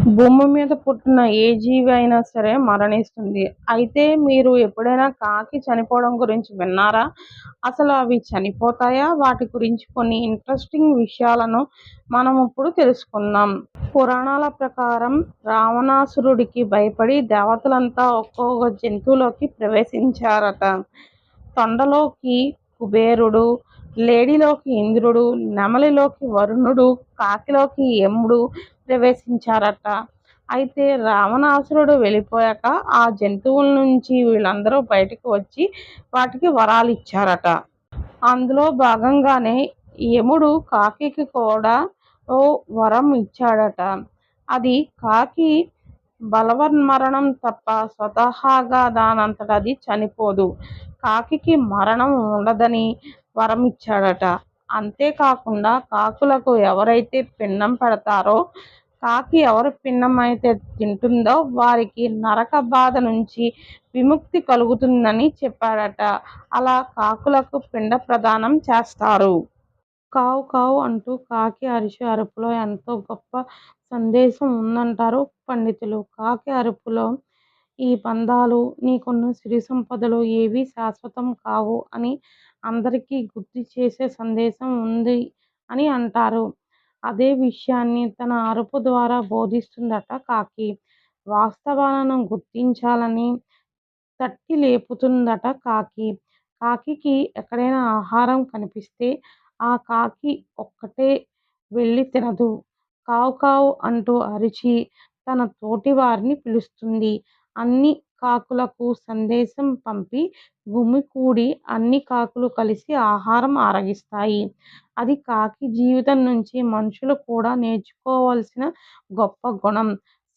భూమి మీద పుట్టిన ఏ జీవి అయినా సరే మరణిస్తుంది. అయితే మీరు ఎప్పుడైనా కాకి చనిపోవడం గురించి విన్నారా? అసలు అవి చనిపోతాయా? వాటి గురించి కొన్ని ఇంట్రెస్టింగ్ విషయాలను మనం ఇప్పుడు తెలుసుకుందాం. పురాణాల ప్రకారం రావణాసురుడికి భయపడి దేవతలంతా ఒక్కొక్క జంతువులోకి ప్రవేశించారట. తొండలోకి కుబేరుడు, లేడిలోకి ఇంద్రుడు, నెమలిలోకి వరుణుడు, కాకిలోకి యముడు ప్రవేశించారట. అయితే రావణాసురుడు వెళ్ళిపోయాక ఆ జంతువుల నుంచి వీళ్ళందరూ బయటకు వచ్చి వాటికి వరాలు ఇచ్చారట. అందులో భాగంగానే యముడు కాకికి కూడా ఓ వరం ఇచ్చాడట. అది కాకి బలవన్మరణం తప్ప స్వతహాగా దానంతట అది చనిపోదు. కాకికి మరణం ఉండదని వరం ఇచ్చాడట. అంతేకాకుండా కాకులకు ఎవరైతే పిండం పెడతారో, కాకి ఎవరి పిండం అయితే తింటుందో వారికి నరక బాధ నుంచి విముక్తి కలుగుతుందని చెప్పాడట. అలా కాకులకు పిండ ప్రదానం చేస్తారు. కావు కావు అంటూ కాకి అరిచే అరుపులో ఎంతో గొప్ప సందేశం ఉందంటారు పండితులు. కాకి అరుపులో ఈ బంధాలు, నీకున్న సిరి సంపదలు ఏవీ శాశ్వతం కావు అని అందరికీ గుర్తు చేసే సందేశం ఉంది అని అంటారు. అదే విషయాన్ని తన అరుపు ద్వారా బోధిస్తుందట కాకి. వాస్తవాలను గుర్తించాలని తట్టి లేపుతుందట కాకి. కాకికి ఎక్కడైనా ఆహారం కనిపిస్తే ఆ కాకి ఒక్కటే వెళ్ళి తినదు. కావు కావు అంటూ అరిచి తన తోటి వారిని పిలుస్తుంది. అన్ని కాకులకు సందేశం పంపి గుమికూడి అన్ని కాకులు కలిసి ఆహారం ఆరగిస్తాయి. అది కాకి జీవితం నుంచి మనుషులు కూడా నేర్చుకోవాల్సిన గొప్ప గుణం.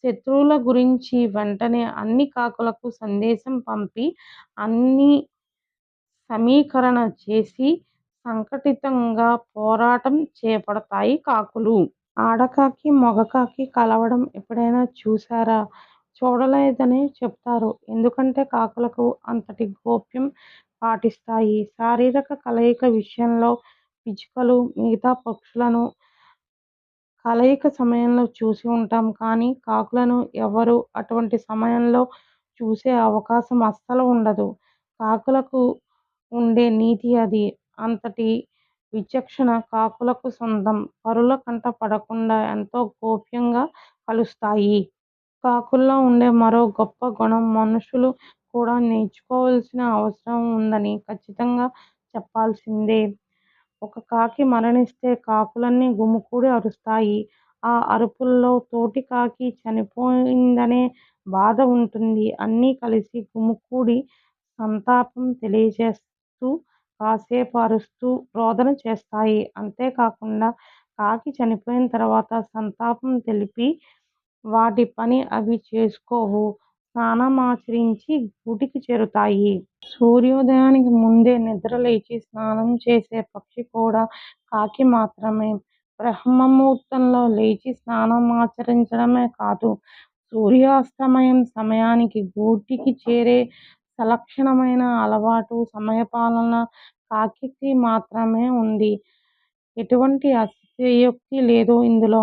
శత్రువుల గురించి వెంటనే అన్ని కాకులకు సందేశం పంపి అన్ని సమీకరణ చేసి సంఘటితంగా పోరాటం చేపడతాయి కాకులు. ఆడకాకి, మగకాకి కలవడం ఎప్పుడైనా చూశారా? చూడలేదనే చెప్తారు. ఎందుకంటే కాకులకు అంతటి గోప్యం పాటిస్తాయి. శారీరక కలయిక విషయంలో పిచ్చుకలు మిగతా పక్షులను కలయిక సమయంలో చూసి ఉంటాం. కానీ కాకులను ఎవరూ అటువంటి సమయంలో చూసే అవకాశం అస్సలు ఉండదు. కాకులకు ఉండే నీతి అది. అంతటి విచక్షణ కాకులకు సొంతం. పరుల కంట పడకుండా ఎంతో గోప్యంగా కలుస్తాయి. కాకుల్లో ఉండే మరో గొప్ప గుణం మనుషులు కూడా నేర్చుకోవాల్సిన అవసరం ఉందని ఖచ్చితంగా చెప్పాల్సిందే. ఒక కాకి మరణిస్తే కాకులన్నీ గుమికూడి అరుస్తాయి. ఆ అరుపుల్లో తోటి కాకి చనిపోయిందనే బాధ ఉంటుంది. అన్నీ కలిసి గుమికూడి సంతాపం తెలియజేస్తూ కాసేపు అరుస్తూ రోదన చేస్తాయి. అంతేకాకుండా కాకి చనిపోయిన తర్వాత సంతాపం తెలిపి వాటి పని అవి చేసుకోవు. స్నానమాచరించి గూటికి చేరుతాయి. సూర్యోదయానికి ముందే నిద్ర లేచి స్నానం చేసే పక్షి కూడా కాకి మాత్రమే. బ్రహ్మముహూర్తంలో లేచి స్నానమాచరించడమే కాదు, సూర్యాస్తమయం సమయానికి గూటికి చేరే సలక్షణమైన అలవాటు, సమయపాలన కాకికి మాత్రమే ఉంది. ఎటువంటి అతిశయోక్తి లేదు ఇందులో.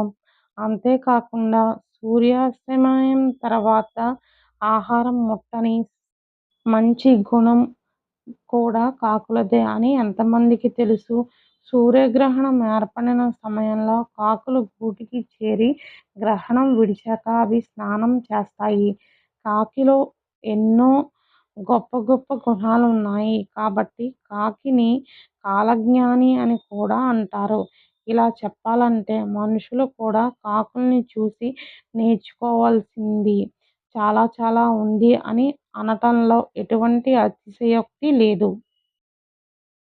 అంతేకాకుండా సూర్యాస్తమయం తర్వాత ఆహారం ముట్టని మంచి గుణం కూడా కాకులదే అని ఎంతమందికి తెలుసు? సూర్యగ్రహణం ఏర్పడిన సమయంలో కాకులు గూటికి చేరి గ్రహణం విడిచాక అవి స్నానం చేస్తాయి. కాకిలో ఎన్నో గొప్ప గొప్ప గుణాలున్నాయి కాబట్టి కాకిని కాలజ్ఞాని అని కూడా అంటారు. ఇలా చెప్పాలంటే మనుషులు కూడా కాకుల్ని చూసి నేర్చుకోవాల్సింది చాలా చాలా ఉంది అని అనటంలో ఎటువంటి అతిశయోక్తి లేదు.